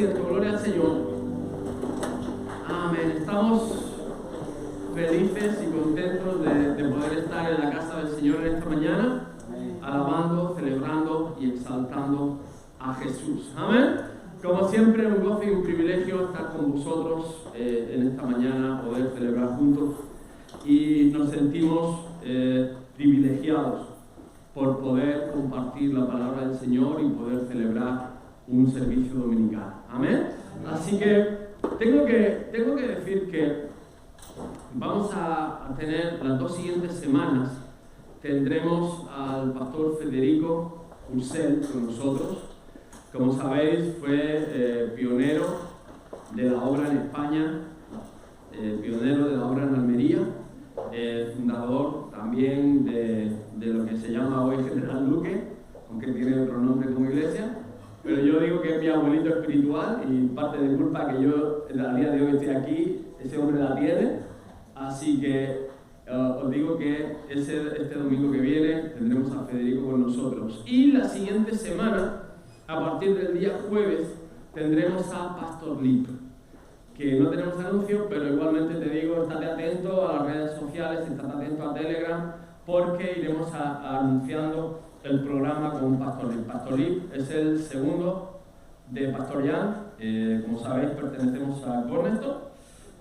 cierto, gloria al Señor. Amén. Estamos felices y contentos de poder estar en la casa del Señor en esta mañana, alabando, celebrando y exaltando a Jesús. Amén. Como siempre, un gozo y un privilegio estar con vosotros en esta mañana, poder celebrar juntos, y nos sentimos privilegiados por poder compartir la palabra del Señor y poder celebrar un servicio dominical. Amén. Así que tengo que decir que vamos a tener las 2 siguientes semanas, tendremos al pastor Federico Ursel con nosotros. Como sabéis, fue pionero de la obra en España, pionero de la obra en Almería, fundador también de lo que se llama hoy General Luque, aunque tiene otro nombre como iglesia, pero yo digo que es mi abuelito espiritual, y parte de culpa que yo a día de hoy estoy aquí, ese hombre la tiene. Así que os digo que este domingo que viene tendremos a Federico con nosotros, y la siguiente semana, a partir del día jueves, tendremos a Pastor Lip, que no tenemos anuncios, pero igualmente te digo, estate atento a las redes sociales, estate atento a Telegram, porque iremos anunciando el programa con Pastor Lip. Pastor Lip es el segundo de Pastor Jan. Como sabéis, pertenecemos a Cornerstone,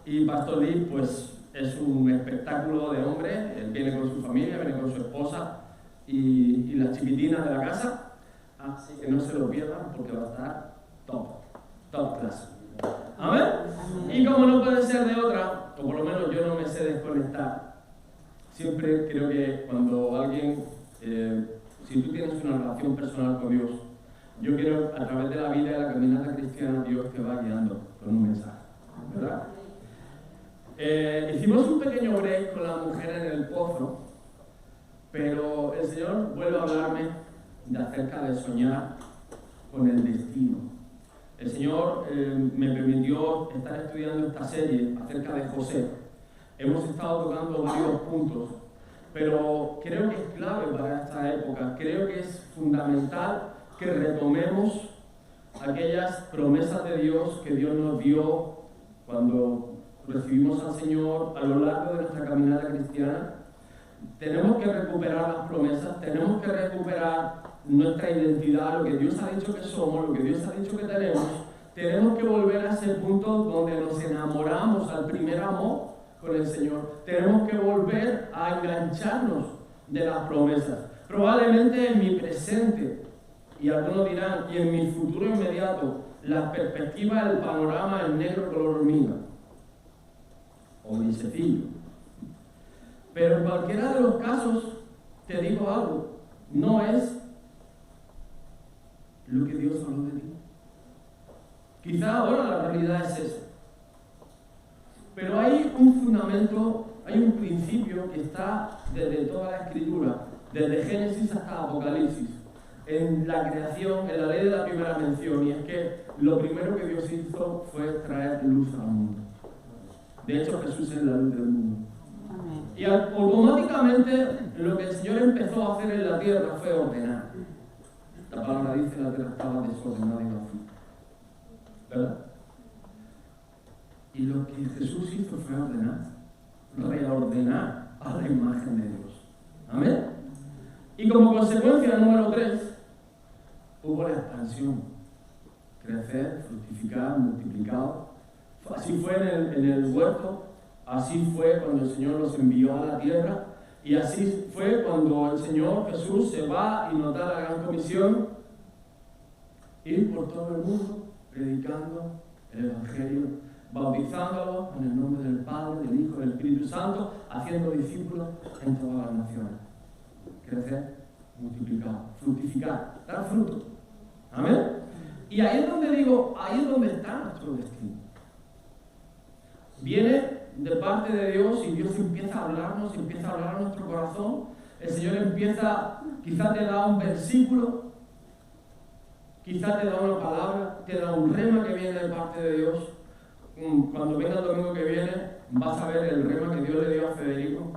y Pastor Lip pues es un espectáculo de hombre. Él viene con su familia, viene con su esposa y las chiquitinas de la casa. Así que no se lo pierdan, porque va a estar top clase. ¿Amén? Y como no puede ser de otra, o por lo menos yo no me sé desconectar, siempre creo que cuando alguien, si tú tienes una relación personal con Dios, yo quiero, a través de la vida y la caminata cristiana, Dios te va guiando con un mensaje, ¿verdad? Hicimos un pequeño break con la mujer en el pozo, pero el Señor vuelve a hablarme acerca de soñar con el destino. El Señor me permitió estar estudiando esta serie acerca de José. Hemos estado tocando varios puntos, pero creo que es clave para esta época. Creo que es fundamental que retomemos aquellas promesas de Dios que Dios nos dio cuando recibimos al Señor a lo largo de nuestra caminata cristiana. Tenemos que recuperar las promesas, tenemos que recuperar nuestra identidad, lo que Dios ha dicho que somos, lo que Dios ha dicho que tenemos. Tenemos que volver a ese punto donde nos enamoramos, al primer amor con el Señor. Tenemos que volver a engancharnos de las promesas. Probablemente en mi presente, y algunos dirán, y en mi futuro inmediato, la perspectiva del panorama es negro color hormiga o grisecillo. Pero en cualquiera de los casos, te digo algo, no es lo que Dios habló de ti. Quizá ahora la realidad es esa. Pero hay un fundamento, hay un principio que está desde toda la Escritura, desde Génesis hasta Apocalipsis, en la creación, en la ley de la primera mención, y es que lo primero que Dios hizo fue traer luz al mundo. De hecho, Jesús es la luz del mundo. Y automáticamente lo que el Señor empezó a hacer en la tierra fue ordenar. La palabra dice que la tierra estaba desordenada y vacía, ¿verdad? Y lo que Jesús hizo fue reordenar a la imagen de Dios. Amén. Y como consecuencia, número 3, hubo la expansión. Crecer, fructificar, multiplicar. Así fue en el huerto. Así fue cuando el Señor los envió a la tierra, y así fue cuando el Señor Jesús se va y nos da la gran comisión: ir por todo el mundo predicando el Evangelio, bautizándolos en el nombre del Padre, del Hijo y del Espíritu Santo, haciendo discípulos en todas las naciones. Crecer, multiplicar, fructificar, dar fruto. Amén. Y ahí es donde digo, ahí es donde está nuestro destino. Viene de parte de Dios, y Dios empieza a hablarnos, empieza a hablar a nuestro corazón. El Señor empieza, quizás te da un versículo, quizás te da una palabra, te da un rema que viene de parte de Dios. Cuando venga el domingo que viene, vas a ver el rema que Dios le dio a Federico.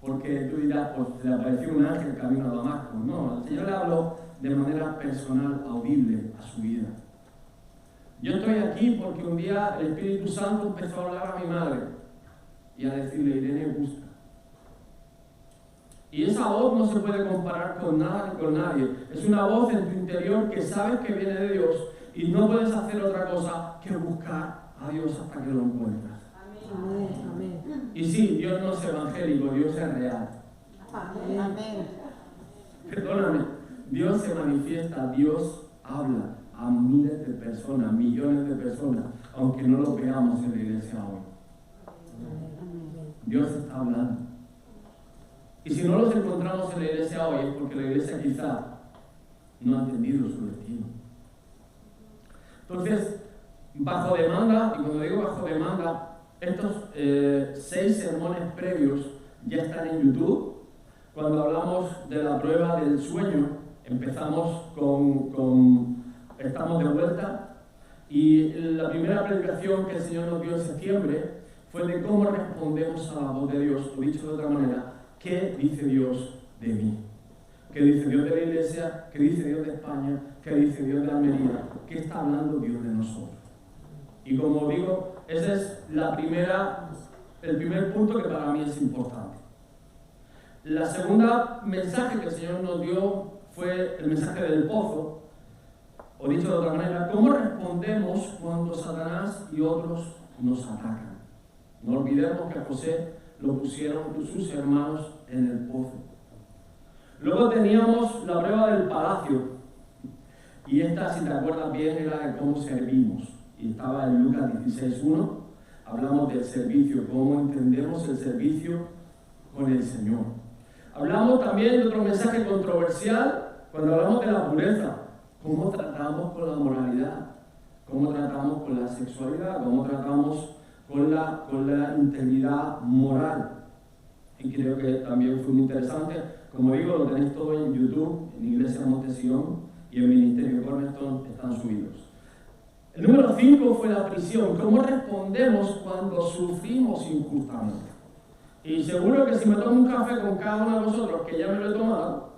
Porque tú dirás, pues le apareció un ángel camino a Damasco. No, el Señor le habló de manera personal, audible a su vida. Yo estoy aquí porque un día el Espíritu Santo empezó a hablar a mi madre y a decirle: Irene, gusta. Y esa voz no se puede comparar con nada ni con nadie. Es una voz en tu interior que sabes que viene de Dios y no puedes hacer otra cosa que buscar a Dios hasta que lo encuentras. Amén. Amén. Y sí, Dios no es evangélico, Dios es real. Amén. Amén. Perdóname, Dios se manifiesta, Dios habla a miles de personas, millones de personas, aunque no lo veamos en la iglesia hoy. Dios está hablando. Y si no los encontramos en la iglesia hoy es porque la iglesia quizá no ha entendido su destino. Entonces, bajo demanda, y cuando digo bajo demanda, estos 6 sermones previos ya están en YouTube. Cuando hablamos de la prueba del sueño, empezamos estamos de vuelta, y la primera predicación que el Señor nos dio en septiembre fue de cómo respondemos a la voz de Dios, o dicho de otra manera, ¿qué dice Dios de mí? ¿Qué dice Dios de la iglesia? ¿Qué dice Dios de España? ¿Qué dice Dios de Almería? ¿Qué está hablando Dios de nosotros? Y como digo, ese es el primer punto que para mí es importante. La segunda mensaje que el Señor nos dio fue el mensaje del pozo, o dicho de otra manera, ¿cómo respondemos cuando Satanás y otros nos atacan? No olvidemos que a José lo pusieron sus hermanos en el pozo. Luego teníamos la prueba del palacio, y esta, si te acuerdas bien, era de cómo servimos, y estaba en Lucas 16:1. Hablamos del servicio, cómo entendemos el servicio con el Señor. Hablamos también de otro mensaje controversial cuando hablamos de la pureza, cómo tratamos con la moralidad, cómo tratamos con la sexualidad, cómo tratamos con la integridad moral. Y creo que también fue muy interesante. Como digo, lo tenéis todo en YouTube, en Iglesia Monte Sion y en Ministerio Cornerstone están subidos. El número 5 fue la prisión. ¿Cómo respondemos cuando sufrimos injustamente? Y seguro que si me tomo un café con cada uno de vosotros, que ya me lo he tomado,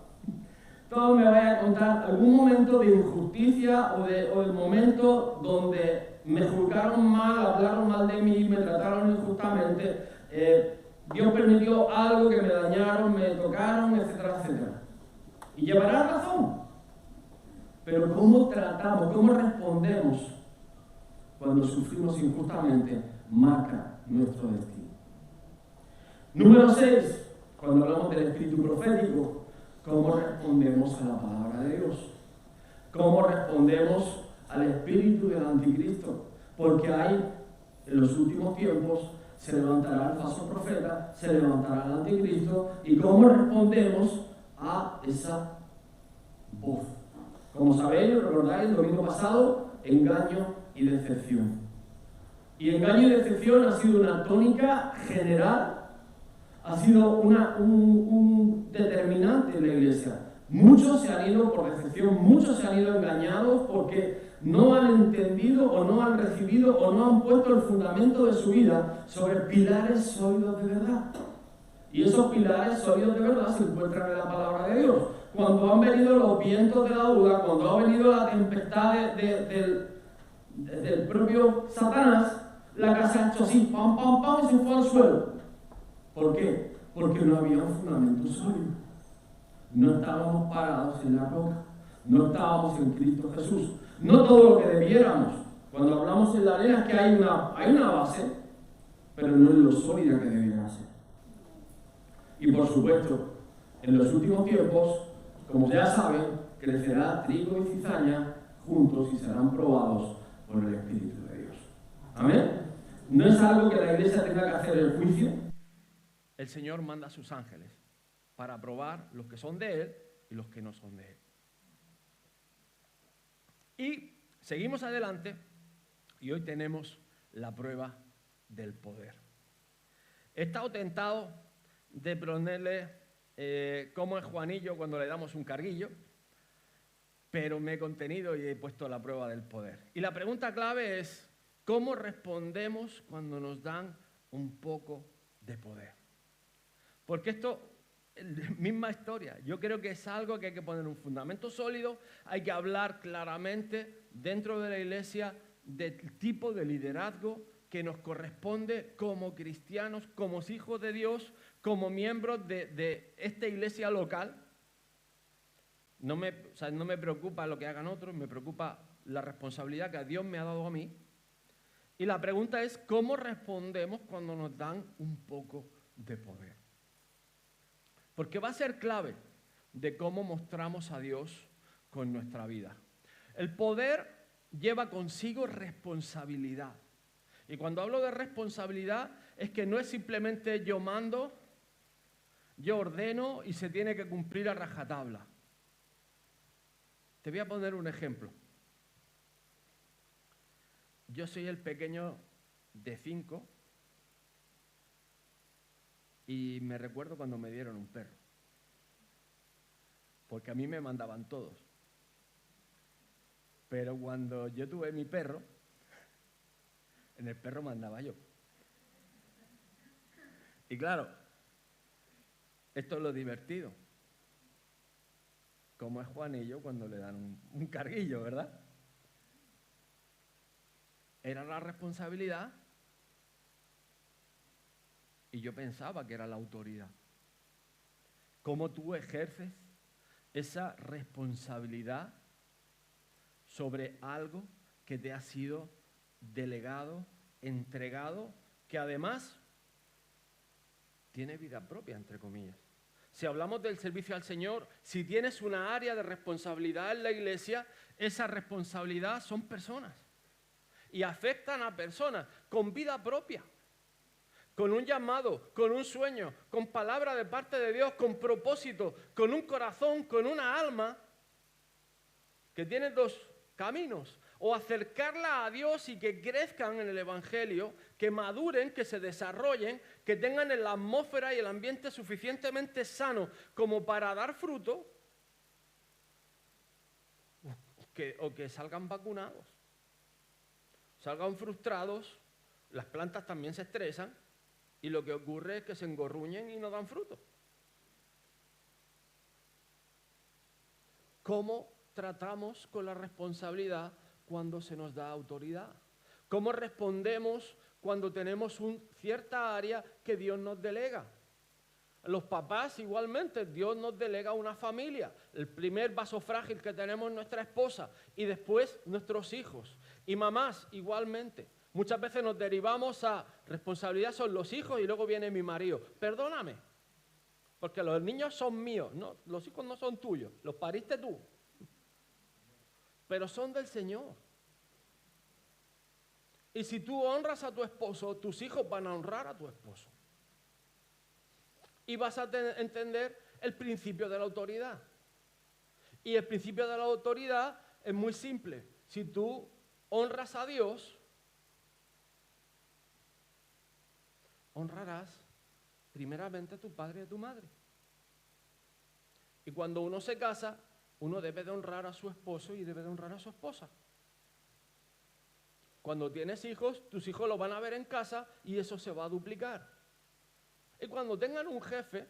todos me vais a contar algún momento de injusticia o del momento donde me juzgaron mal, hablaron mal de mí, me trataron injustamente, Dios permitió algo que me dañaron, me tocaron, etcétera, etcétera. Y llevará razón. Pero ¿cómo tratamos, cómo respondemos cuando sufrimos injustamente? Marca nuestro destino. Número 6, cuando hablamos del espíritu profético, ¿cómo respondemos a la palabra de Dios? ¿Cómo respondemos al espíritu del anticristo? Porque en los últimos tiempos, se levantará el falso profeta, se levantará el anticristo, y cómo respondemos a esa voz. Como sabéis, recordáis el domingo pasado, engaño y decepción. Y engaño y decepción ha sido una tónica general, ha sido un determinante en la iglesia. Muchos se han ido por decepción, muchos se han ido engañados porque no han entendido o no han recibido o no han puesto el fundamento de su vida sobre pilares sólidos de verdad. Y esos pilares sólidos de verdad se encuentran en la palabra de Dios. Cuando han venido los vientos de la duda, cuando ha venido la tempestad del propio Satanás, la casa ha hecho así, pam, pam, pam, y se fue al suelo. ¿Por qué? Porque no había un fundamento sólido. No estábamos parados en la roca, no estábamos en Cristo Jesús. No todo lo que debiéramos. Cuando hablamos en la arena es que hay una base, pero no es lo sólida que debiera ser. Y por supuesto, en los últimos tiempos, como ya saben, crecerá trigo y cizaña juntos y serán probados por el Espíritu de Dios. ¿Amén? No es algo que la iglesia tenga que hacer el juicio. El Señor manda a sus ángeles para probar los que son de Él y los que no son de Él. Y seguimos adelante y hoy tenemos la prueba del poder. He estado tentado de ponerle como es Juanillo cuando le damos un carguillo, pero me he contenido y he puesto la prueba del poder. Y la pregunta clave es, ¿cómo respondemos cuando nos dan un poco de poder? Porque esto misma historia. Yo creo que es algo que hay que poner un fundamento sólido, hay que hablar claramente dentro de la iglesia del tipo de liderazgo que nos corresponde como cristianos, como hijos de Dios, como miembros de esta iglesia local. No me preocupa lo que hagan otros, me preocupa la responsabilidad que Dios me ha dado a mí. Y la pregunta es, ¿cómo respondemos cuando nos dan un poco de poder? Porque va a ser clave de cómo mostramos a Dios con nuestra vida. El poder lleva consigo responsabilidad. Y cuando hablo de responsabilidad es que no es simplemente yo mando, yo ordeno y se tiene que cumplir a rajatabla. Te voy a poner un ejemplo. Yo soy el pequeño de 5 y me recuerdo cuando me dieron un perro. Porque a mí me mandaban todos. Pero cuando yo tuve mi perro, en el perro mandaba yo. Y claro, esto es lo divertido. Como es Juanillo cuando le dan un carguillo, ¿verdad? Era la responsabilidad y yo pensaba que era la autoridad. ¿Cómo tú ejerces esa responsabilidad sobre algo que te ha sido delegado, entregado, que además tiene vida propia, entre comillas? Si hablamos del servicio al Señor, si tienes una área de responsabilidad en la iglesia, esa responsabilidad son personas. Y afectan a personas con vida propia, con un llamado, con un sueño, con palabra de parte de Dios, con propósito, con un corazón, con una alma, que tiene dos caminos: o acercarla a Dios y que crezcan en el Evangelio, que maduren, que se desarrollen, que tengan la atmósfera y el ambiente suficientemente sano como para dar fruto, o que salgan vacunados, salgan frustrados, las plantas también se estresan y lo que ocurre es que se engorruñen y no dan fruto. ¿Cómo tratamos con la responsabilidad cuando se nos da autoridad? ¿Cómo respondemos cuando tenemos cierta área que Dios nos delega? Los papás igualmente, Dios nos delega una familia. El primer vaso frágil que tenemos es nuestra esposa y después nuestros hijos. Y mamás igualmente. Muchas veces nos derivamos a responsabilidad son los hijos y luego viene mi marido. Perdóname, porque los niños son míos, no, los hijos no son tuyos, los pariste tú. Pero son del Señor. Y si tú honras a tu esposo, tus hijos van a honrar a tu esposo. Y vas a entender el principio de la autoridad. Y el principio de la autoridad es muy simple. Si tú honras a Dios, honrarás primeramente a tu padre y a tu madre. Y cuando uno se casa, uno debe de honrar a su esposo y debe de honrar a su esposa. Cuando tienes hijos, tus hijos lo van a ver en casa y eso se va a duplicar. Y cuando tengan un jefe,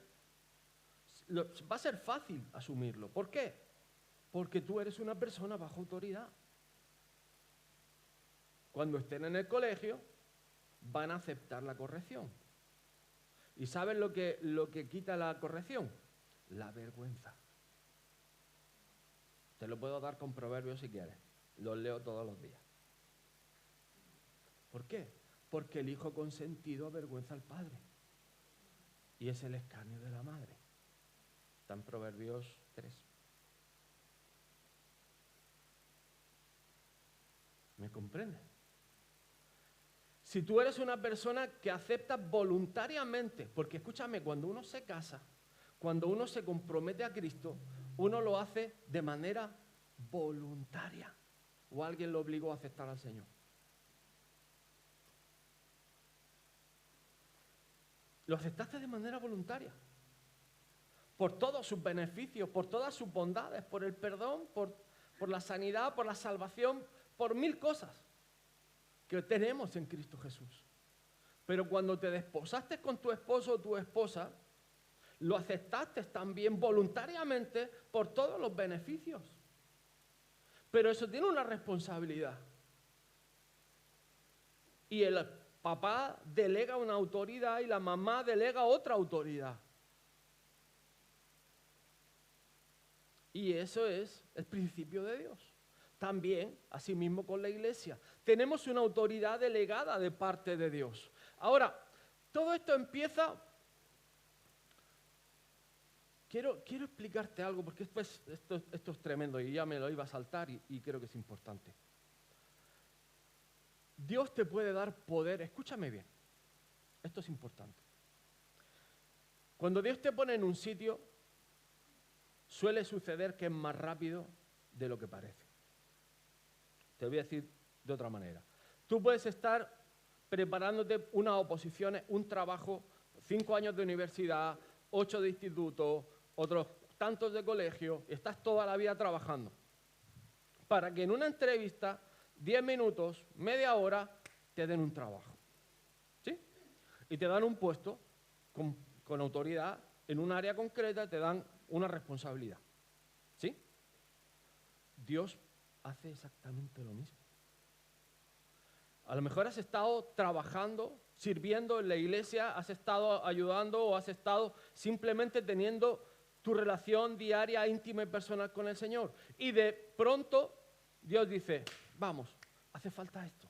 va a ser fácil asumirlo. ¿Por qué? Porque tú eres una persona bajo autoridad. Cuando estén en el colegio, van a aceptar la corrección. ¿Y saben lo que quita la corrección? La vergüenza. Te lo puedo dar con Proverbios si quieres. Los leo todos los días. ¿Por qué? Porque el hijo consentido avergüenza al padre. Y es el escarnio de la madre. Está en Proverbios 3. ¿Me comprende? Si tú eres una persona que acepta voluntariamente, porque escúchame, cuando uno se casa, cuando uno se compromete a Cristo, uno lo hace de manera voluntaria. ¿O alguien lo obligó a aceptar al Señor? Lo aceptaste de manera voluntaria. Por todos sus beneficios, por todas sus bondades, por el perdón, por la sanidad, por la salvación, por 1000 cosas que tenemos en Cristo Jesús. Pero cuando te desposaste con tu esposo o tu esposa, lo aceptaste también voluntariamente por todos los beneficios. Pero eso tiene una responsabilidad. Y el papá delega una autoridad y la mamá delega otra autoridad. Y eso es el principio de Dios. También, asimismo con la iglesia, tenemos una autoridad delegada de parte de Dios. Ahora, todo esto empieza... Quiero explicarte algo, porque esto es tremendo y ya me lo iba a saltar y creo que es importante. Dios te puede dar poder, escúchame bien, esto es importante. Cuando Dios te pone en un sitio, suele suceder que es más rápido de lo que parece. Te voy a decir de otra manera. Tú puedes estar preparándote unas oposiciones, un trabajo, 5 años de universidad, 8 de instituto, otros tantos de colegio, y estás toda la vida trabajando. Para que en una entrevista, 10 minutos, media hora, te den un trabajo. ¿Sí? Y te dan un puesto con autoridad en un área concreta, te dan una responsabilidad. ¿Sí? Dios hace exactamente lo mismo. A lo mejor has estado trabajando, sirviendo en la iglesia, has estado ayudando o has estado simplemente teniendo tu relación diaria, íntima y personal con el Señor. Y de pronto Dios dice, vamos, hace falta esto.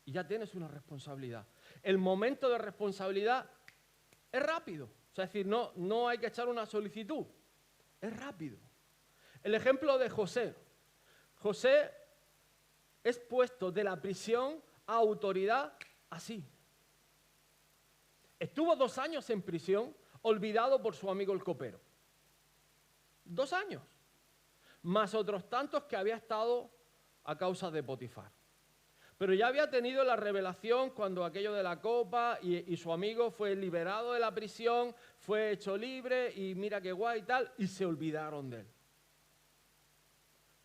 Y ya tienes una responsabilidad. El momento de responsabilidad es rápido. O sea, es decir, no hay que echar una solicitud. Es rápido. El ejemplo de José. José es puesto de la prisión a autoridad así. Estuvo 2 años en prisión, olvidado por su amigo el copero. 2 años. Más otros tantos que había estado a causa de Potifar. Pero ya había tenido la revelación cuando aquello de la copa y su amigo fue liberado de la prisión, fue hecho libre y mira qué guay y tal, y se olvidaron de él.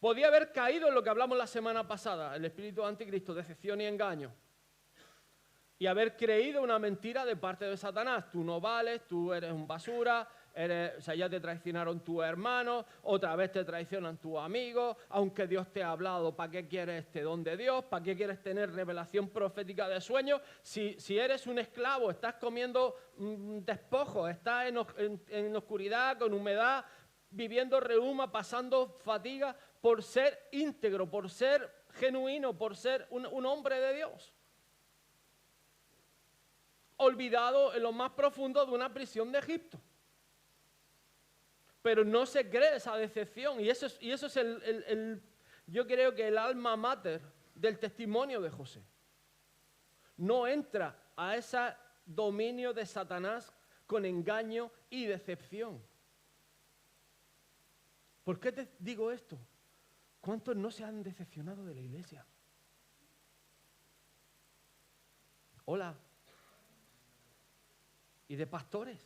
Podía haber caído en lo que hablamos la semana pasada, el espíritu de anticristo, decepción y engaño. Y haber creído una mentira de parte de Satanás. Tú no vales, tú eres un basura, ya te traicionaron tus hermanos, otra vez te traicionan tus amigos, aunque Dios te ha hablado, ¿para qué quieres este don de Dios? ¿Para qué quieres tener revelación profética de sueños? Si eres un esclavo, estás comiendo despojos, estás en oscuridad, con humedad, viviendo reuma, pasando fatiga por ser íntegro, por ser genuino, por ser un hombre de Dios. Olvidado en lo más profundo de una prisión de Egipto. Pero no se cree esa decepción y eso es yo creo que el alma mater del testimonio de José. No entra a ese dominio de Satanás con engaño y decepción. ¿Por qué te digo esto? ¿Cuántos no se han decepcionado de la iglesia? Hola. Y de pastores.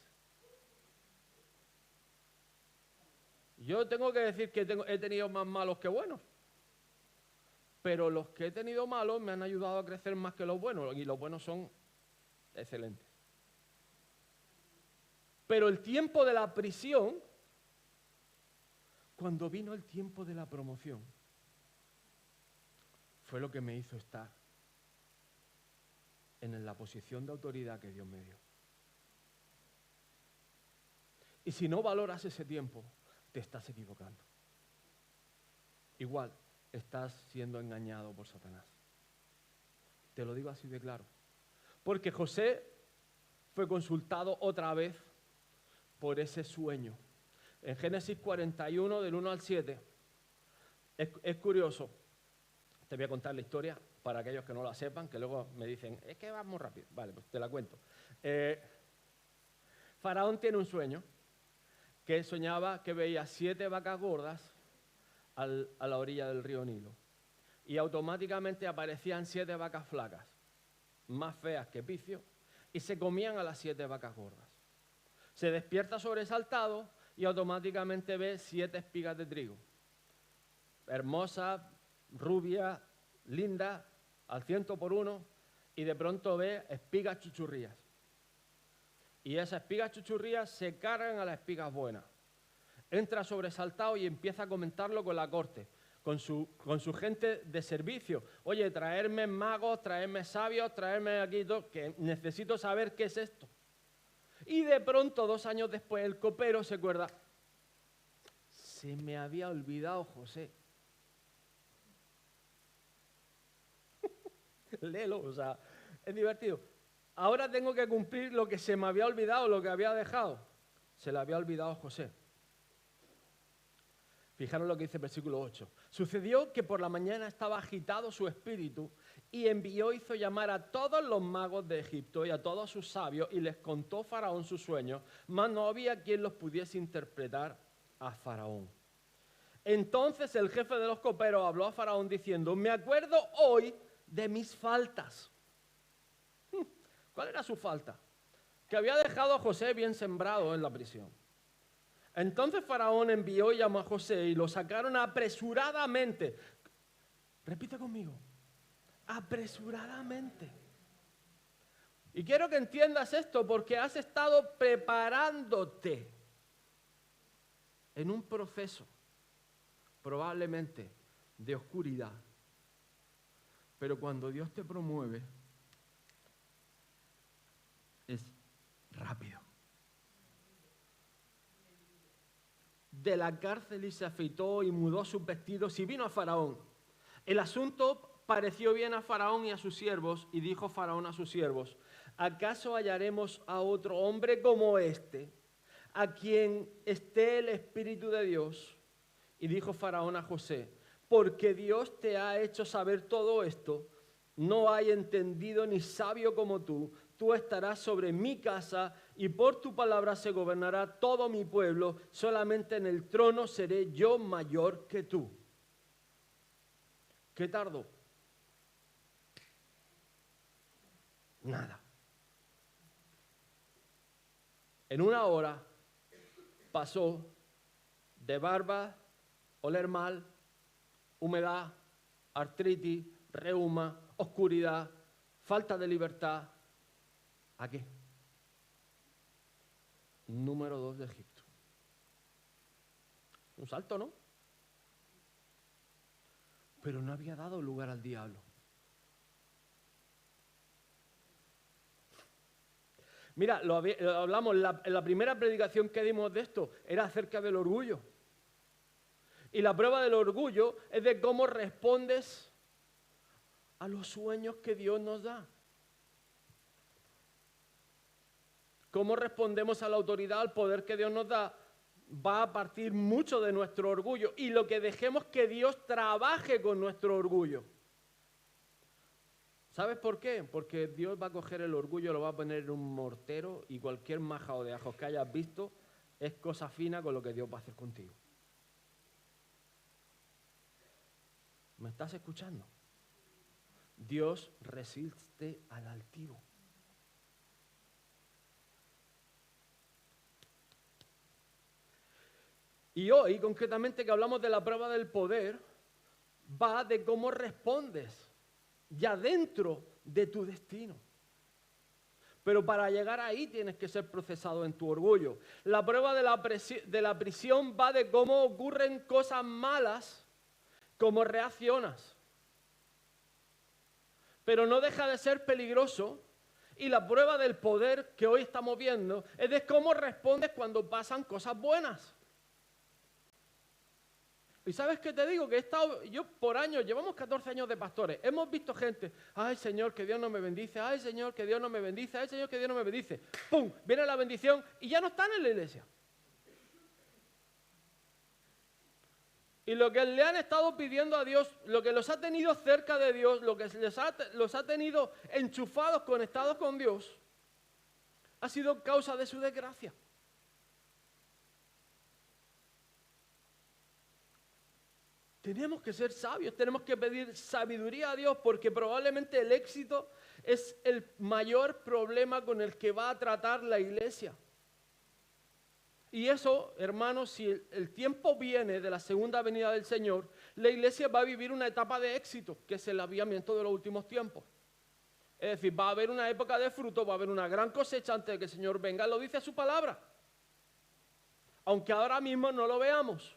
Yo tengo que decir que he tenido más malos que buenos. Pero los que he tenido malos me han ayudado a crecer más que los buenos. Y los buenos son excelentes. Pero el tiempo de la prisión, cuando vino el tiempo de la promoción, fue lo que me hizo estar en la posición de autoridad que Dios me dio. Y si no valoras ese tiempo, te estás equivocando. Igual, estás siendo engañado por Satanás. Te lo digo así de claro. Porque José fue consultado otra vez por ese sueño. En Génesis 41, del 1 al 7, es curioso. Te voy a contar la historia para aquellos que no la sepan, que luego me dicen, es que va muy rápido. Vale, pues te la cuento. Faraón tiene un sueño, que soñaba que veía 7 vacas gordas a la orilla del río Nilo. Y automáticamente aparecían 7 vacas flacas, más feas que picio, y se comían a las 7 vacas gordas. Se despierta sobresaltado y automáticamente ve 7 espigas de trigo. Hermosas, rubias, lindas, al 100 por 1, y de pronto ve espigas chuchurrías. Y esas espigas chuchurrías se cargan a las espigas buenas. Entra sobresaltado y empieza a comentarlo con la corte, con su gente de servicio. Oye, traerme magos, traerme sabios, traerme aquí todo, que necesito saber qué es esto. Y de pronto, 2 años después, el copero se acuerda, se me había olvidado José. Léelo, o sea, es divertido. Ahora tengo que cumplir lo que se me había olvidado, lo que había dejado. Se le había olvidado José. Fijaros lo que dice el versículo 8. Sucedió que por la mañana estaba agitado su espíritu y hizo llamar a todos los magos de Egipto y a todos sus sabios y les contó Faraón sus sueños, mas no había quien los pudiese interpretar a Faraón. Entonces el jefe de los coperos habló a Faraón diciendo, me acuerdo hoy de mis faltas. ¿Cuál era su falta? Que había dejado a José bien sembrado en la prisión. Entonces Faraón envió y llamó a José y lo sacaron apresuradamente. Repite conmigo. Apresuradamente. Y quiero que entiendas esto porque has estado preparándote en un proceso probablemente de oscuridad. Pero cuando Dios te promueve, es rápido. De la cárcel y se afeitó y mudó sus vestidos y vino a Faraón. El asunto pareció bien a Faraón y a sus siervos, y dijo Faraón a sus siervos, ¿acaso hallaremos a otro hombre como este, a quien esté el Espíritu de Dios? Y dijo Faraón a José, porque Dios te ha hecho saber todo esto, no hay entendido ni sabio como tú estarás sobre mi casa y por tu palabra se gobernará todo mi pueblo, solamente en el trono seré yo mayor que tú. ¿Qué tardó? Nada. En 1 hora pasó de barba, oler mal, humedad, artritis, reuma, oscuridad, falta de libertad. ¿A qué? Número 2 de Egipto. Un salto, ¿no? Pero no había dado lugar al diablo. Mira, lo hablamos, la primera predicación que dimos de esto era acerca del orgullo. Y la prueba del orgullo es de cómo respondes a los sueños que Dios nos da. Cómo respondemos a la autoridad, al poder que Dios nos da, va a partir mucho de nuestro orgullo y lo que dejemos que Dios trabaje con nuestro orgullo. ¿Sabes por qué? Porque Dios va a coger el orgullo, lo va a poner en un mortero y cualquier majao de ajos que hayas visto es cosa fina con lo que Dios va a hacer contigo. ¿Me estás escuchando? Dios resiste al altivo. Y hoy, concretamente, que hablamos de la prueba del poder, va de cómo respondes ya dentro de tu destino. Pero para llegar ahí tienes que ser procesado en tu orgullo. La prueba de la prisión va de cómo ocurren cosas malas, cómo reaccionas. Pero no deja de ser peligroso. Y la prueba del poder que hoy estamos viendo es de cómo respondes cuando pasan cosas buenas. ¿Y sabes qué te digo? Que he estado, yo por años, llevamos 14 años de pastores, hemos visto gente, ay Señor, que Dios no me bendice, ay Señor, que Dios no me bendice, ay Señor, que Dios no me bendice. ¡Pum! Viene la bendición y ya no están en la iglesia. Y lo que le han estado pidiendo a Dios, lo que los ha tenido cerca de Dios, lo que los ha tenido enchufados, conectados con Dios, ha sido causa de su desgracia. Tenemos que ser sabios, tenemos que pedir sabiduría a Dios porque probablemente el éxito es el mayor problema con el que va a tratar la iglesia. Y eso, hermanos, si el tiempo viene de la segunda venida del Señor, la iglesia va a vivir una etapa de éxito, que es el avivamiento de los últimos tiempos. Es decir, va a haber una época de fruto, va a haber una gran cosecha antes de que el Señor venga. Lo dice su palabra. Aunque ahora mismo no lo veamos.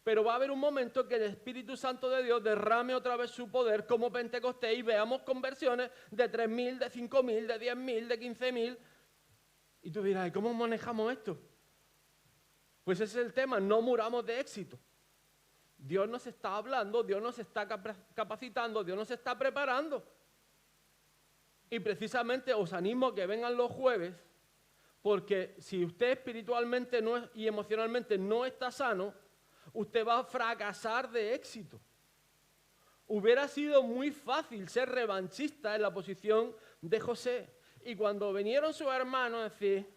Pero va a haber un momento que el Espíritu Santo de Dios derrame otra vez su poder como Pentecostés y veamos conversiones de 3.000, de 5.000, de 10.000, de 15.000. Y tú dirás, ¿y cómo manejamos esto? Pues ese es el tema, no muramos de éxito. Dios nos está hablando, Dios nos está capacitando, Dios nos está preparando. Y precisamente os animo a que vengan los jueves, porque si usted espiritualmente y emocionalmente no está sano, usted va a fracasar de éxito. Hubiera sido muy fácil ser revanchista en la posición de José. Y cuando vinieron sus hermanos, decir,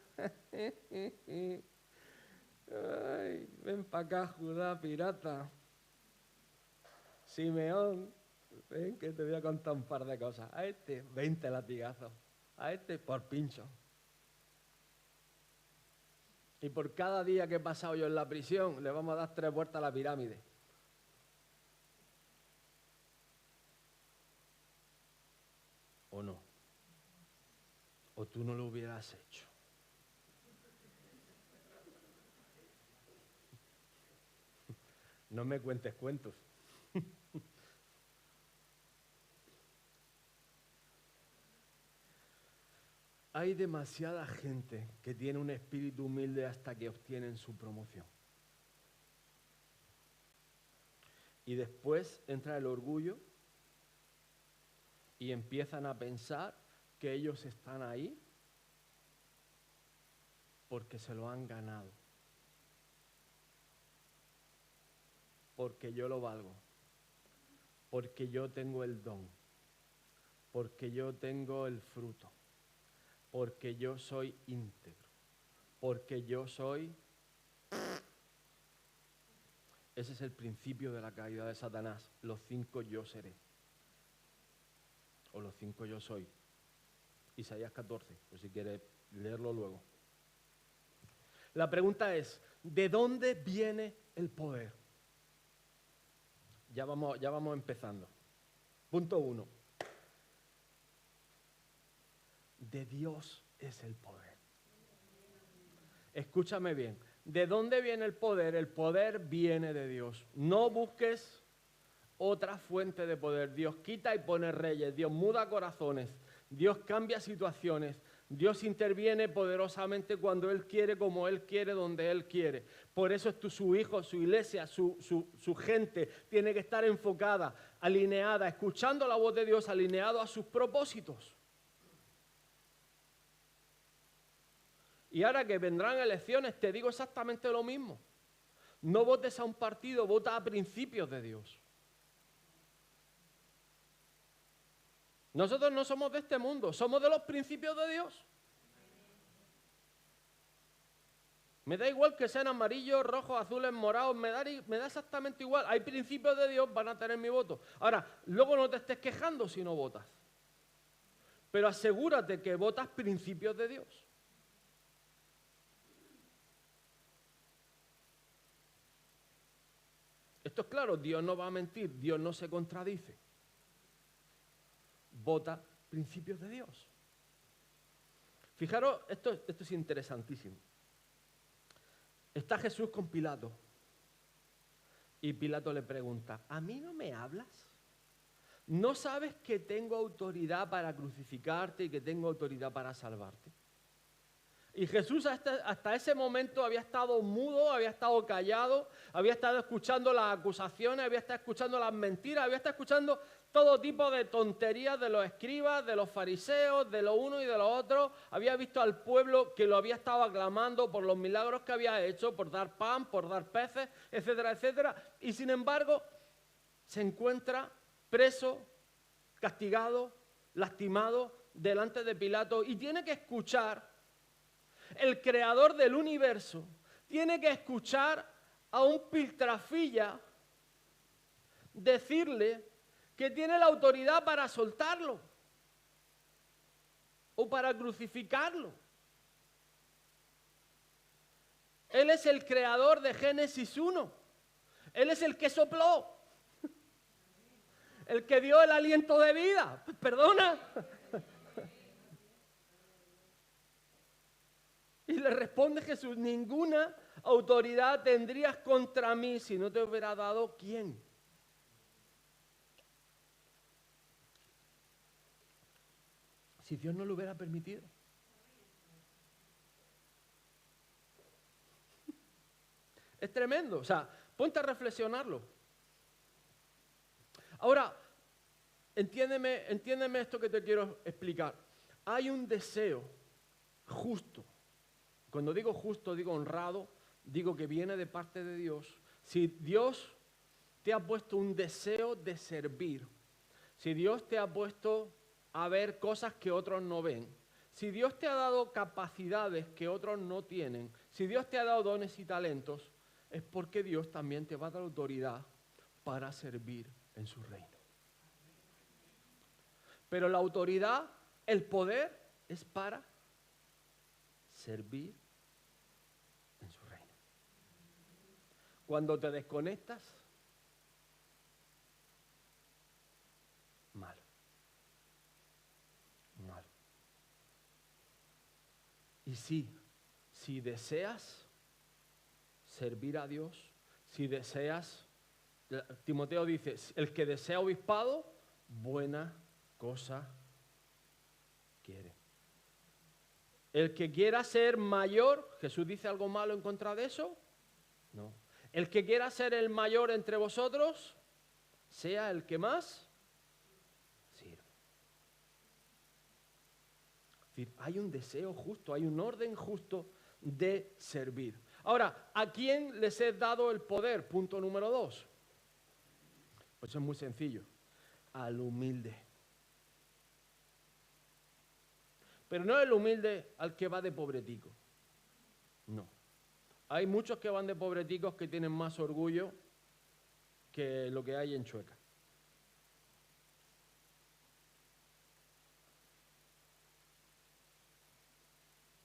ay, ven para acá, Judá, pirata. Simeón, ven que te voy a contar un par de cosas. A este, 20 latigazos. A este, por pincho. Y por cada día que he pasado yo en la prisión, le vamos a dar 3 vueltas a la pirámide. ¿O no? ¿O tú no lo hubieras hecho? No me cuentes cuentos. Hay demasiada gente que tiene un espíritu humilde hasta que obtienen su promoción. Y después entra el orgullo y empiezan a pensar que ellos están ahí porque se lo han ganado. Porque yo lo valgo. Porque yo tengo el don. Porque yo tengo el fruto. Porque yo soy íntegro, porque yo soy... Ese es el principio de la caída de Satanás, los 5 yo seré, o los 5 yo soy. Isaías 14, por si quieres leerlo luego. La pregunta es, ¿de dónde viene el poder? Ya vamos empezando. Punto 1. De Dios es el poder. Escúchame bien. ¿De dónde viene el poder? El poder viene de Dios. No busques otra fuente de poder. Dios quita y pone reyes. Dios muda corazones. Dios cambia situaciones. Dios interviene poderosamente cuando Él quiere, como Él quiere, donde Él quiere. Por eso su hijo, su iglesia, su gente tiene que estar enfocada, alineada, escuchando la voz de Dios, alineado a sus propósitos. Y ahora que vendrán elecciones, te digo exactamente lo mismo. No votes a un partido, vota a principios de Dios. Nosotros no somos de este mundo, somos de los principios de Dios. Me da igual que sean amarillos, rojos, azules, morados, me da exactamente igual. Hay principios de Dios, van a tener mi voto. Ahora, luego no te estés quejando si no votas. Pero asegúrate que votas principios de Dios. Esto es claro, Dios no va a mentir, Dios no se contradice. Vota principios de Dios. Fijaros, esto es interesantísimo. Está Jesús con Pilato. Y Pilato le pregunta, ¿a mí no me hablas? ¿No sabes que tengo autoridad para crucificarte y que tengo autoridad para salvarte? Y Jesús hasta ese momento había estado mudo, había estado callado, había estado escuchando las acusaciones, había estado escuchando las mentiras, había estado escuchando todo tipo de tonterías de los escribas, de los fariseos, de lo uno y de lo otro. Había visto al pueblo que lo había estado aclamando por los milagros que había hecho, por dar pan, por dar peces, etcétera, etcétera. Y sin embargo, se encuentra preso, castigado, lastimado delante de Pilato y tiene que escuchar. El creador del universo tiene que escuchar a un piltrafilla decirle que tiene la autoridad para soltarlo o para crucificarlo. Él es el creador de Génesis 1. Él es el que sopló. el que dio el aliento de vida. Perdona. Y le responde Jesús, ninguna autoridad tendrías contra mí si no te hubiera dado ¿quién? Si Dios no lo hubiera permitido. Es tremendo, o sea, ponte a reflexionarlo. Ahora, entiéndeme esto que te quiero explicar. Hay un deseo justo. Cuando digo justo, digo honrado, digo que viene de parte de Dios. Si Dios te ha puesto un deseo de servir, si Dios te ha puesto a ver cosas que otros no ven, si Dios te ha dado capacidades que otros no tienen, si Dios te ha dado dones y talentos, es porque Dios también te va a dar autoridad para servir en su reino. Pero la autoridad, el poder, es para servir en su reino. Cuando te desconectas, malo. Malo. Y sí, si deseas servir a Dios, si deseas, Timoteo dice, el que desea obispado, buena cosa quiere. El que quiera ser mayor, ¿Jesús dice algo malo en contra de eso? No. El que quiera ser el mayor entre vosotros, sea el que más sirve. Es decir, hay un deseo justo, hay un orden justo de servir. Ahora, ¿a quién les he dado el poder? Punto número 2. Pues es muy sencillo. Al humilde. Pero no el humilde al que va de pobretico. No. Hay muchos que van de pobreticos que tienen más orgullo que lo que hay en Chueca.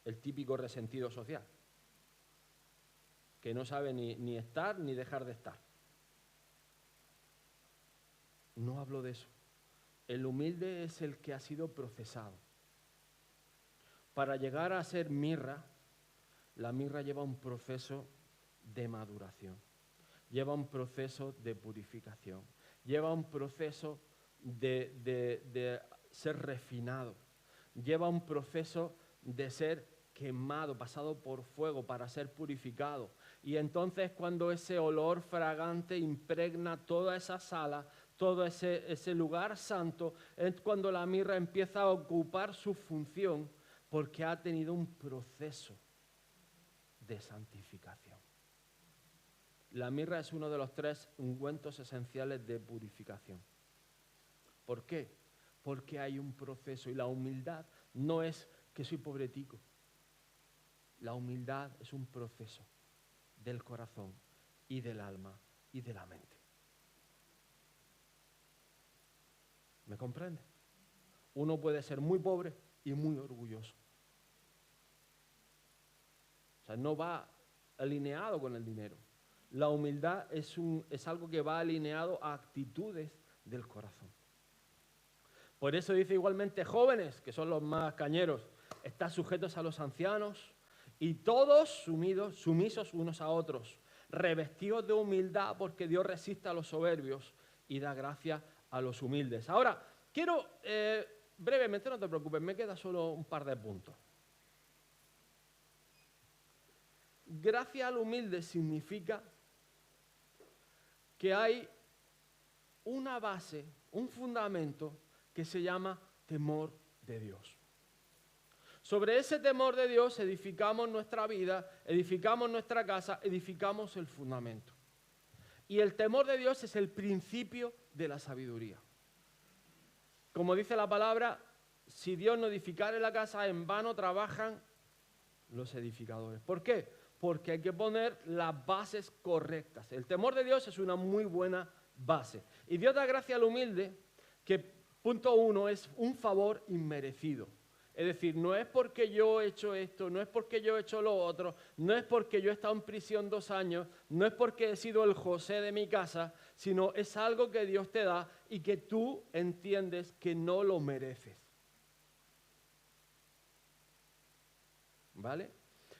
El típico resentido social, que no sabe ni estar ni dejar de estar. No hablo de eso. El humilde es el que ha sido procesado. Para llegar a ser mirra, la mirra lleva un proceso de maduración, lleva un proceso de purificación, lleva un proceso de ser refinado, lleva un proceso de ser quemado, pasado por fuego para ser purificado. Y entonces cuando ese olor fragante impregna toda esa sala, todo ese lugar santo, es cuando la mirra empieza a ocupar su función, porque ha tenido un proceso de santificación. La mirra es uno de los 3 ungüentos esenciales de purificación. ¿Por qué? Porque hay un proceso y la humildad no es que soy pobretico. La humildad es un proceso del corazón y del alma y de la mente. ¿Me comprende? Uno puede ser muy pobre y muy orgulloso. O sea, no va alineado con el dinero. La humildad es algo que va alineado a actitudes del corazón. Por eso dice igualmente, jóvenes, que son los más cañeros, estad sujetos a los ancianos y todos sumisos unos a otros, revestidos de humildad porque Dios resiste a los soberbios y da gracia a los humildes. Ahora, quiero, brevemente, no te preocupes, me queda solo un par de puntos. Gracia al humilde significa que hay una base, un fundamento que se llama temor de Dios. Sobre ese temor de Dios edificamos nuestra vida, edificamos nuestra casa, edificamos el fundamento. Y el temor de Dios es el principio de la sabiduría. Como dice la palabra, si Dios no edificare la casa, en vano trabajan los edificadores. ¿Por qué? Porque hay que poner las bases correctas. El temor de Dios es una muy buena base. Y Dios da gracia al humilde, que punto 1 es un favor inmerecido. Es decir, no es porque yo he hecho esto, no es porque yo he hecho lo otro, no es porque yo he estado en prisión 2 años, no es porque he sido el José de mi casa, sino es algo que Dios te da y que tú entiendes que no lo mereces. ¿Vale?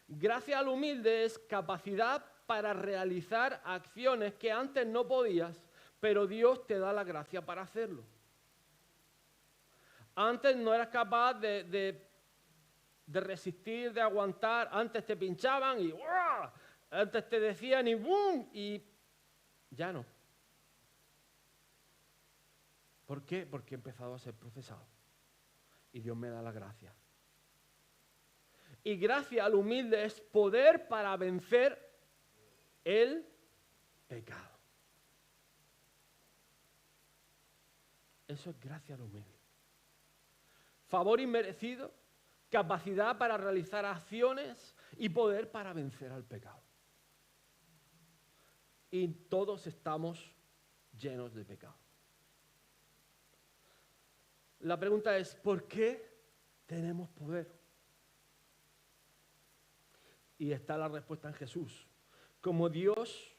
Gracia al humilde es capacidad para realizar acciones que antes no podías, pero Dios te da la gracia para hacerlo. Antes no eras capaz de resistir, de aguantar. Antes te pinchaban y ¡guau! Antes te decían y ¡bum! Y ya no. ¿Por qué? Porque he empezado a ser procesado. Y Dios me da la gracia. Y gracia al humilde es poder para vencer el pecado. Eso es gracia al humilde. Favor inmerecido, capacidad para realizar acciones y poder para vencer al pecado. Y todos estamos llenos de pecado. La pregunta es, ¿por qué tenemos poder? Y está la respuesta en Jesús. Como Dios,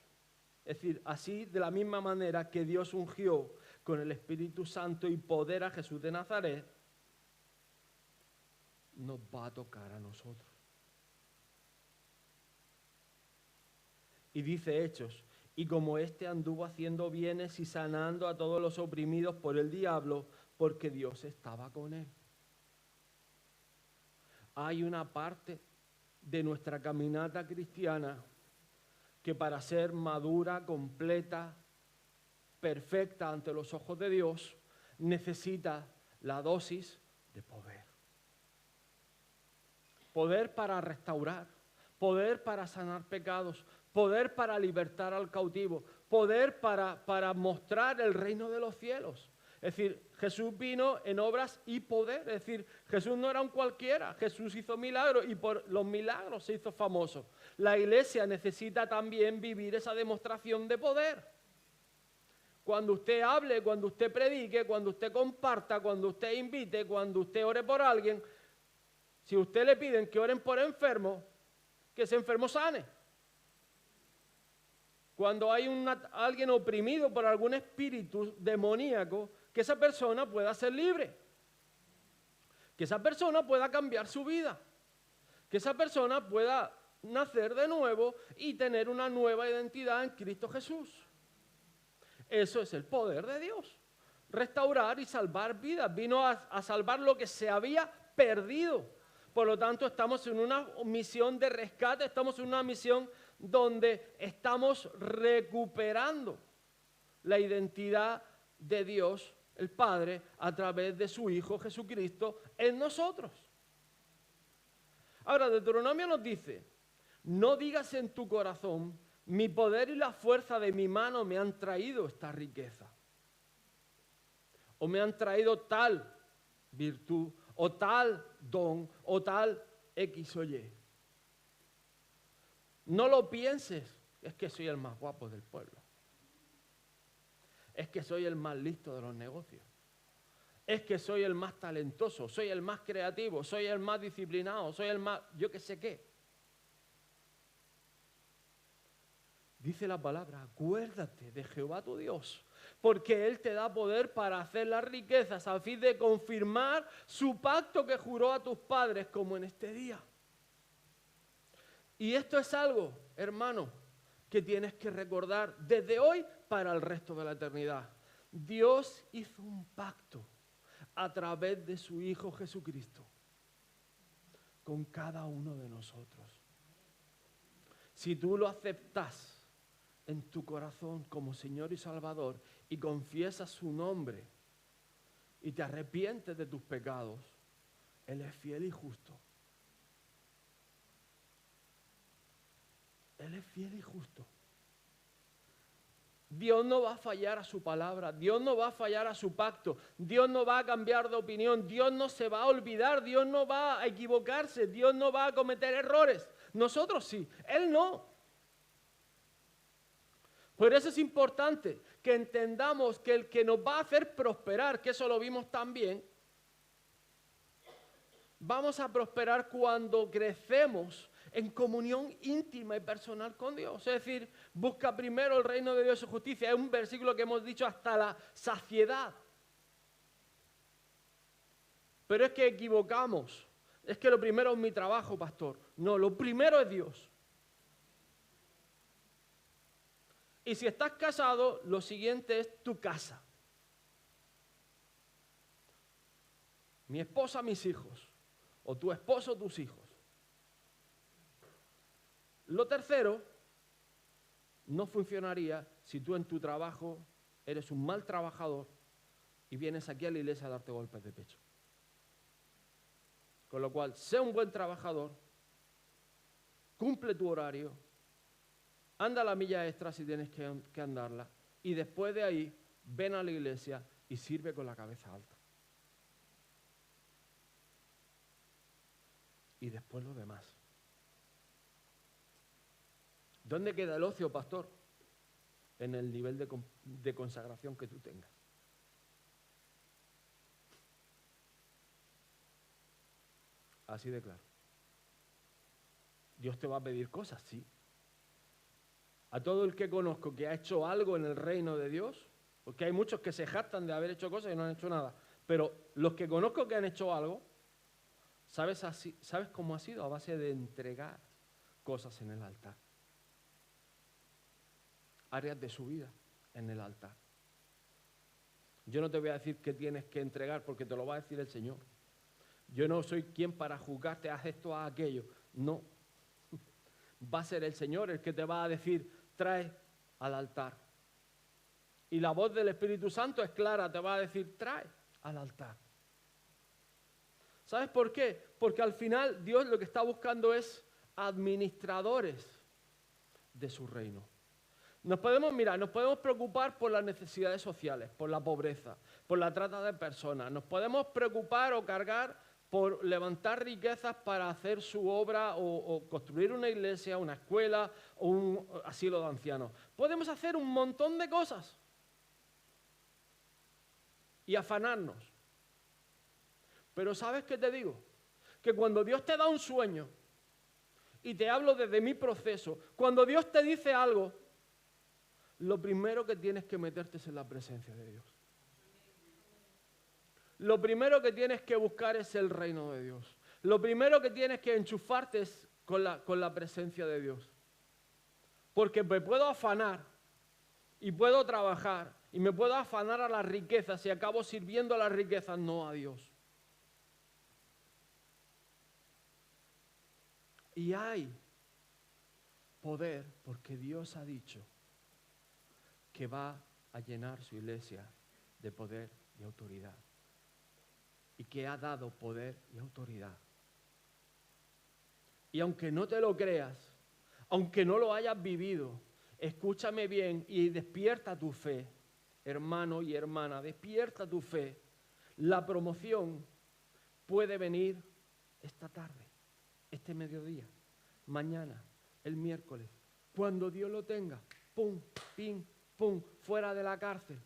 es decir, así de la misma manera que Dios ungió con el Espíritu Santo y poder a Jesús de Nazaret, nos va a tocar a nosotros. Y dice Hechos, y como éste anduvo haciendo bienes y sanando a todos los oprimidos por el diablo, porque Dios estaba con él. Hay una parte de nuestra caminata cristiana que para ser madura, completa, perfecta ante los ojos de Dios, necesita la dosis de poder. Poder para restaurar, poder para sanar pecados, poder para libertar al cautivo, poder para mostrar el reino de los cielos. Es decir, Jesús vino en obras y poder. Es decir, Jesús no era un cualquiera. Jesús hizo milagros y por los milagros se hizo famoso. La iglesia necesita también vivir esa demostración de poder. Cuando usted hable, cuando usted predique, cuando usted comparta, cuando usted invite, cuando usted ore por alguien, si usted le piden que oren por enfermo, que ese enfermo sane. Cuando hay alguien oprimido por algún espíritu demoníaco, que esa persona pueda ser libre. Que esa persona pueda cambiar su vida. Que esa persona pueda nacer de nuevo y tener una nueva identidad en Cristo Jesús. Eso es el poder de Dios. Restaurar y salvar vidas. Vino a salvar lo que se había perdido. Por lo tanto, estamos en una misión de rescate, estamos en una misión donde estamos recuperando la identidad de Dios, el Padre, a través de su Hijo Jesucristo en nosotros. Ahora, Deuteronomio nos dice, no digas en tu corazón, mi poder y la fuerza de mi mano me han traído esta riqueza. O me han traído tal virtud, o tal don, o tal X o Y. No lo pienses, es que soy el más guapo del pueblo. Es que soy el más listo de los negocios. Es que soy el más talentoso, soy el más creativo, soy el más disciplinado, soy el más, yo qué sé qué. Dice la palabra, acuérdate de Jehová tu Dios, porque Él te da poder para hacer las riquezas a fin de confirmar su pacto que juró a tus padres como en este día. Y esto es algo, hermano, que tienes que recordar desde hoy para el resto de la eternidad. Dios hizo un pacto a través de su Hijo Jesucristo con cada uno de nosotros. Si tú lo aceptas en tu corazón como Señor y Salvador y confiesas su nombre y te arrepientes de tus pecados, Él es fiel y justo. Él es fiel y justo. Dios no va a fallar a su palabra, Dios no va a fallar a su pacto, Dios no va a cambiar de opinión, Dios no se va a olvidar, Dios no va a equivocarse, Dios no va a cometer errores. Nosotros sí, Él no. Por eso es importante que entendamos que el que nos va a hacer prosperar, que eso lo vimos también, vamos a prosperar cuando crecemos en comunión íntima y personal con Dios. Es decir, busca primero el reino de Dios y su justicia. Es un versículo que hemos dicho hasta la saciedad. Pero es que equivocamos. Es que lo primero es mi trabajo, pastor. No, lo primero es Dios. Y si estás casado, lo siguiente es tu casa. Mi esposa, mis hijos. O tu esposo, tus hijos. Lo tercero no funcionaría si tú en tu trabajo eres un mal trabajador y vienes aquí a la iglesia a darte golpes de pecho. Con lo cual, sé un buen trabajador, cumple tu horario, anda la milla extra si tienes que andarla, y después de ahí, ven a la iglesia y sirve con la cabeza alta. Y después lo demás. ¿Dónde queda el ocio, pastor? En el nivel de consagración que tú tengas. Así de claro. Dios te va a pedir cosas, sí. A todo el que conozco que ha hecho algo en el reino de Dios, porque hay muchos que se jactan de haber hecho cosas y no han hecho nada, pero los que conozco que han hecho algo, ¿sabes cómo ha sido? A base de entregar cosas en el altar. Áreas de su vida en el altar. Yo no te voy a decir qué tienes que entregar porque te lo va a decir el Señor. Yo no soy quien para juzgarte, haz esto, haz aquello. No. Va a ser el Señor el que te va a decir, trae al altar. Y la voz del Espíritu Santo es clara, te va a decir, trae al altar. ¿Sabes por qué? Porque al final Dios lo que está buscando es administradores de su reino. Nos podemos preocupar por las necesidades sociales, por la pobreza, por la trata de personas. Nos podemos preocupar o cargar por levantar riquezas para hacer su obra o construir una iglesia, una escuela o un asilo de ancianos. Podemos hacer un montón de cosas y afanarnos. Pero ¿sabes qué te digo? Que cuando Dios te da un sueño, y te hablo desde mi proceso, cuando Dios te dice algo, lo primero que tienes que meterte es en la presencia de Dios. Lo primero que tienes que buscar es el reino de Dios. Lo primero que tienes que enchufarte es con la presencia de Dios. Porque me puedo afanar y puedo trabajar y me puedo afanar a las riquezas y acabo sirviendo a las riquezas, no a Dios. Y hay poder porque Dios ha dicho que va a llenar su iglesia de poder y autoridad. Y que ha dado poder y autoridad. Y aunque no te lo creas, aunque no lo hayas vivido, escúchame bien y despierta tu fe, hermano y hermana, despierta tu fe. La promoción puede venir esta tarde, este mediodía, mañana, el miércoles, cuando Dios lo tenga, pum, pim, pum, fuera de la cárcel.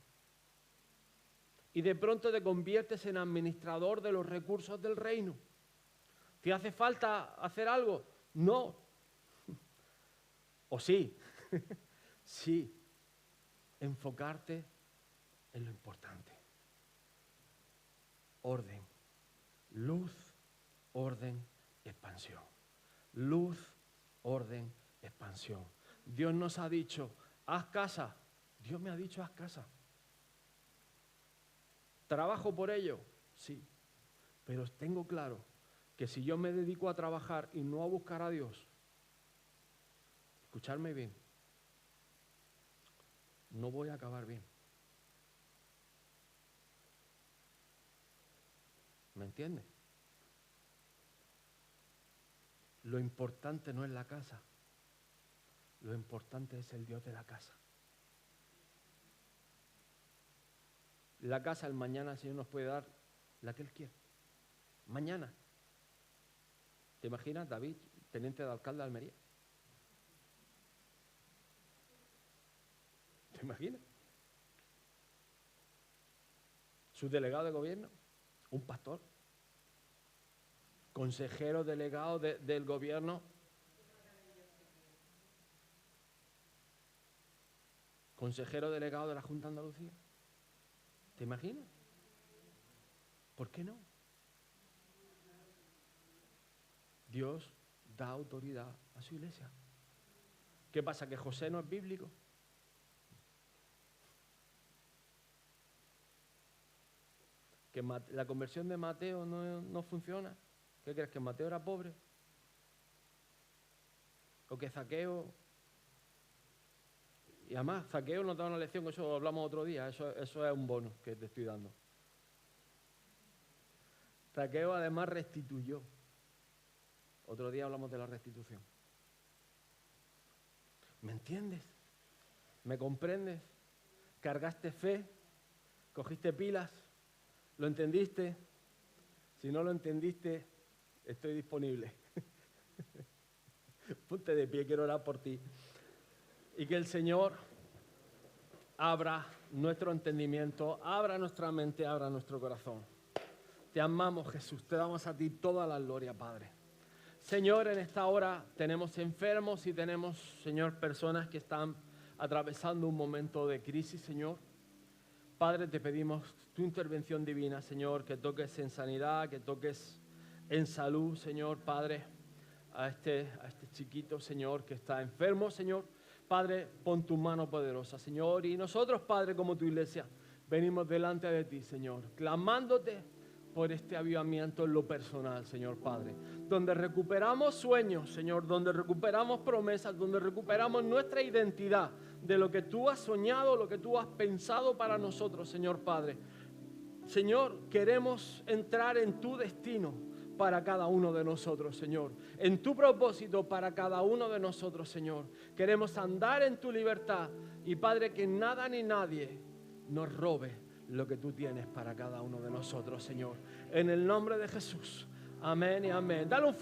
Y de pronto te conviertes en administrador de los recursos del reino. ¿Te hace falta hacer algo? No. ¿O sí? Sí. Enfocarte en lo importante. Orden. Luz, orden, expansión. Luz, orden, expansión. Dios nos ha dicho, haz casa. Dios me ha dicho, haz casa. ¿Trabajo por ello? Sí. Pero tengo claro que si yo me dedico a trabajar y no a buscar a Dios, escuchadme bien, no voy a acabar bien. ¿Me entiendes? Lo importante no es la casa, lo importante es el Dios de la casa. La casa, el mañana, el Señor nos puede dar la que Él quiere. Mañana. ¿Te imaginas, David, teniente de alcalde de Almería? ¿Te imaginas? Su delegado de gobierno, un pastor, consejero delegado del gobierno, consejero delegado de la Junta de Andalucía. ¿Te imaginas? ¿Por qué no? Dios da autoridad a su iglesia. ¿Qué pasa? ¿Que José no es bíblico? ¿Que la conversión de Mateo no funciona? ¿Qué crees? ¿Que Mateo era pobre? ¿O que Zaqueo? Y además, Zaqueo nos da una lección, eso lo hablamos otro día, eso es un bono que te estoy dando. Zaqueo además restituyó. Otro día hablamos de la restitución. ¿Me entiendes? ¿Me comprendes? ¿Cargaste fe? ¿Cogiste pilas? ¿Lo entendiste? Si no lo entendiste, estoy disponible. Ponte de pie, quiero orar por ti. Y que el Señor abra nuestro entendimiento, abra nuestra mente, abra nuestro corazón. Te amamos, Jesús, te damos a ti toda la gloria, Padre. Señor, en esta hora tenemos enfermos y tenemos, Señor, personas que están atravesando un momento de crisis, Señor. Padre, te pedimos tu intervención divina, Señor, que toques en sanidad, que toques en salud, Señor, Padre, a este chiquito, Señor, que está enfermo, Señor. Padre, pon tu mano poderosa, Señor, y nosotros, Padre, como tu iglesia, venimos delante de ti, Señor, clamándote por este avivamiento en lo personal, Señor Padre, donde recuperamos sueños, Señor, donde recuperamos promesas, donde recuperamos nuestra identidad de lo que tú has soñado, lo que tú has pensado para nosotros, Señor Padre. Señor, queremos entrar en tu destino para cada uno de nosotros, Señor, en tu propósito para cada uno de nosotros, Señor. Queremos andar en tu libertad y, Padre, que nada ni nadie nos robe lo que tú tienes para cada uno de nosotros, Señor. En el nombre de Jesús. Amén y amén. Dale un fuerte